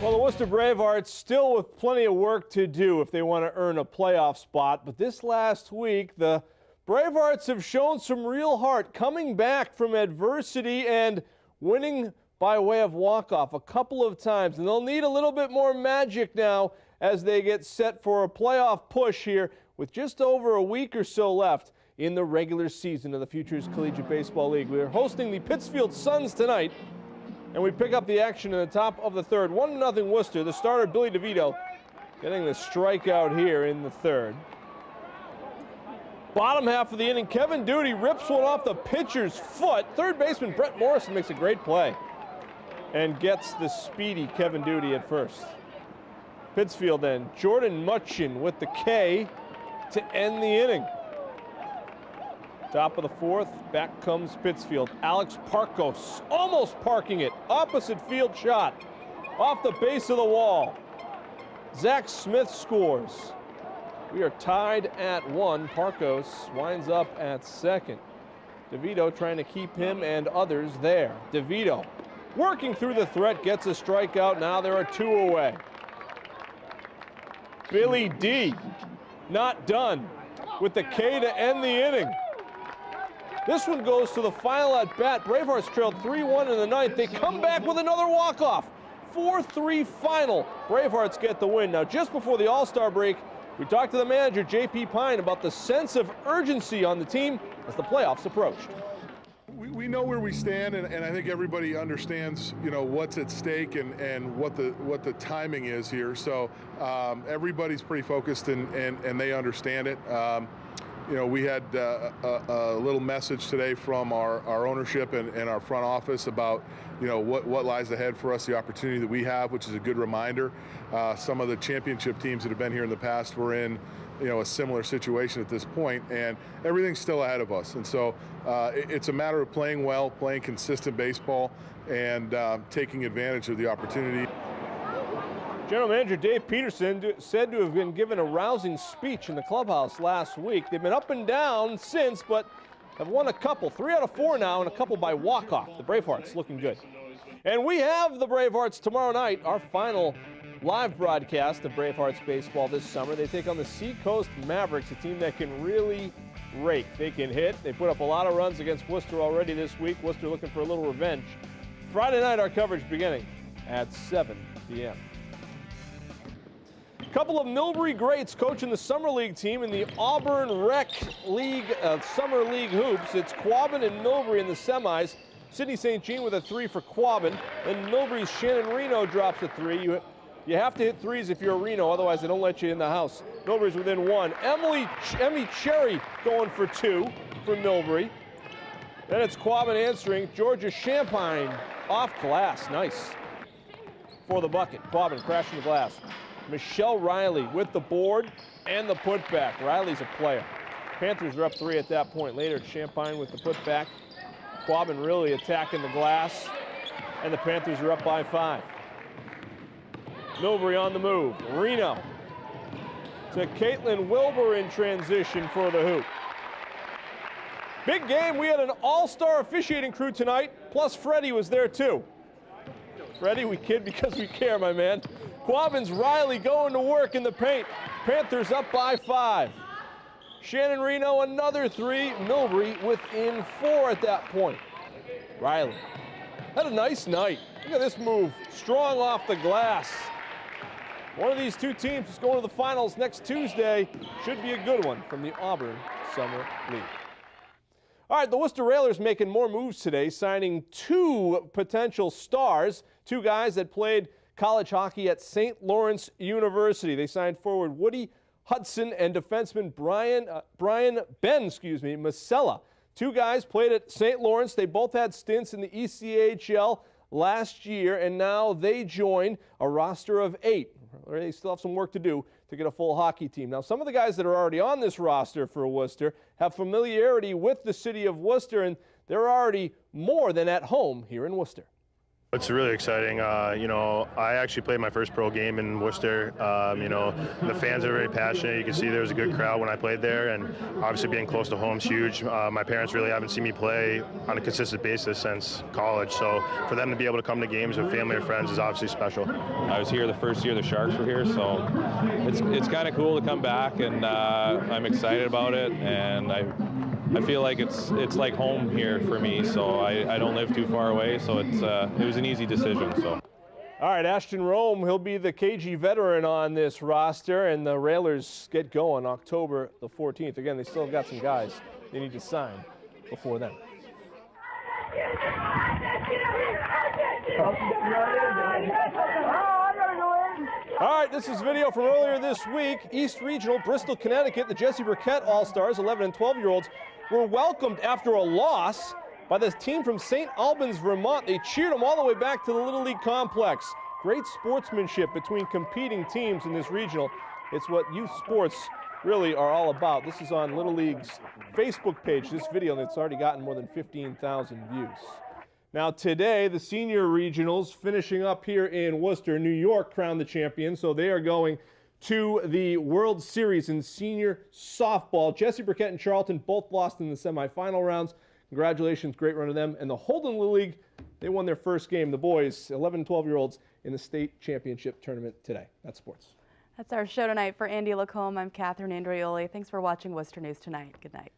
Well, the Worcester Bravehearts still with plenty of work to do if they want to earn a playoff spot. But this last week, the Bravehearts have shown some real heart, coming back from adversity and winning by way of walk-off a couple of times. And they'll need a little bit more magic now as they get set for a playoff push here with just over a week or so left in the regular season of the Futures Collegiate Baseball League. We are hosting the Pittsfield-Suns tonight, and we pick up the action in the top of the third. 1-0 Worcester. The starter, Billy DeVito, getting the strikeout here in the third. Bottom half of the inning, Kevin Duty rips one off the pitcher's foot. Third baseman Brett Morrison makes a great play and gets the speedy Kevin Duty at first. Pittsfield then, Jordan Mutchin with the K to end the inning. Top of the fourth, back comes Pittsfield. Alex Parkos almost parking it. Opposite field shot off the base of the wall. Zach Smith scores. We are tied at 1. Parkos winds up at second. DeVito trying to keep him and others there. DeVito working through the threat, gets a strikeout. Now there are 2 away. Billy D not done with the K to end the inning. This one goes to the final at bat. Bravehearts trailed 3-1 in the ninth. They come back with another walk-off. 4-3 final. Bravehearts get the win. Now, just before the All-Star break, we talked to the manager, J.P. Pine, about the sense of urgency on the team as the playoffs approached. We know where we stand, and I think everybody understands, what's at stake and what the timing is here. So everybody's pretty focused and they understand it. We had a little message today from our ownership and our front office about, what lies ahead for us, the opportunity that we have, which is a good reminder. Some of the championship teams that have been here in the past were in, a similar situation at this point, and everything's still ahead of us. And so it's a matter of playing well, playing consistent baseball, and taking advantage of the opportunity. General Manager Dave Peterson said to have been given a rousing speech in the clubhouse last week. They've been up and down since, but have won a couple. 3 out of 4 now, and a couple by walk-off. The Bravehearts looking good. And we have the Bravehearts tomorrow night, our final live broadcast of Bravehearts baseball this summer. They take on the Seacoast Mavericks, a team that can really rake. They can hit. They put up a lot of runs against Worcester already this week. Worcester looking for a little revenge. Friday night, our coverage beginning at 7 p.m. A couple of Millbury greats coaching the Summer League team in the Auburn Rec League Summer League hoops. It's Quabbin and Millbury in the semis. Sidney St. Jean with a 3 for Quabbin. Then Millbury's Shannon Reno drops a 3. You have to hit threes if you're a Reno, otherwise they don't let you in the house. Millbury's within 1. Emmy Cherry going for 2 for Millbury. Then it's Quabbin answering. Georgia Champagne off glass. Nice for the bucket. Quabbin crashing the glass. Michelle Riley with the board and the putback. Riley's a player. Panthers are up 3 at that point. Later, Champagne with the putback. Quabbin really attacking the glass, and the Panthers are up by 5. Millbury on the move. Reno to Caitlin Wilbur in transition for the hoop. Big game. We had an all-star officiating crew tonight, plus Freddie was there too. Freddie, we kid because we care, my man. Quabbin's Riley going to work in the paint. Panthers up by 5. Shannon Reno another 3. Millbury within 4 at that point. Riley had a nice night. Look at this move. Strong off the glass. One of these 2 teams is going to the finals next Tuesday. Should be a good one from the Auburn Summer League. All right, the Worcester Railers making more moves today, signing 2 potential stars, 2 guys that played college hockey at St. Lawrence University. They signed forward Woody Hudson and defenseman Brian Masella. 2 guys played at St. Lawrence. They both had stints in the ECHL last year, and now they join a roster of 8. They still have some work to do to get a full hockey team. Now, some of the guys that are already on this roster for Worcester have familiarity with the city of Worcester, and they're already more than at home here in Worcester. It's really exciting. You know, I actually played my first pro game in Worcester. You know, the fans are very passionate. You can see there was a good crowd when I played there, and obviously being close to home is huge. My parents really haven't seen me play on a consistent basis since college, so for them to be able to come to games with family or friends is obviously special. I was here the first year the Sharks were here, so it's kind of cool to come back, and I'm excited about it, and I feel like it's like home here for me, so I don't live too far away, so it was an easy decision. So. All right, Ashton Rome, he'll be the KG veteran on this roster, and the Railers get going October the 14th. Again, they still got some guys they need to sign before then. All right, this is video from earlier this week. East Regional, Bristol, Connecticut. The Jesse Burkett All-Stars, 11 and 12-year-olds, were welcomed after a loss by the team from St. Albans, Vermont. They cheered them all the way back to the Little League complex. Great sportsmanship between competing teams in this regional. It's what youth sports really are all about. This is on Little League's Facebook page, this video, and it's already gotten more than 15,000 views. Now today, the senior regionals finishing up here in Worcester, New York, crowned the champions, so they are going to the World Series in senior softball. Jesse Burkett and Charlton both lost in the semifinal rounds. Congratulations, great run to them. And the Holden Little League, they won their first game, the boys, 11 and 12-year-olds, in the state championship tournament today. That's sports. That's our show tonight. For Andy Lacombe, I'm Catherine Andrioli. Thanks for watching Worcester News Tonight. Good night.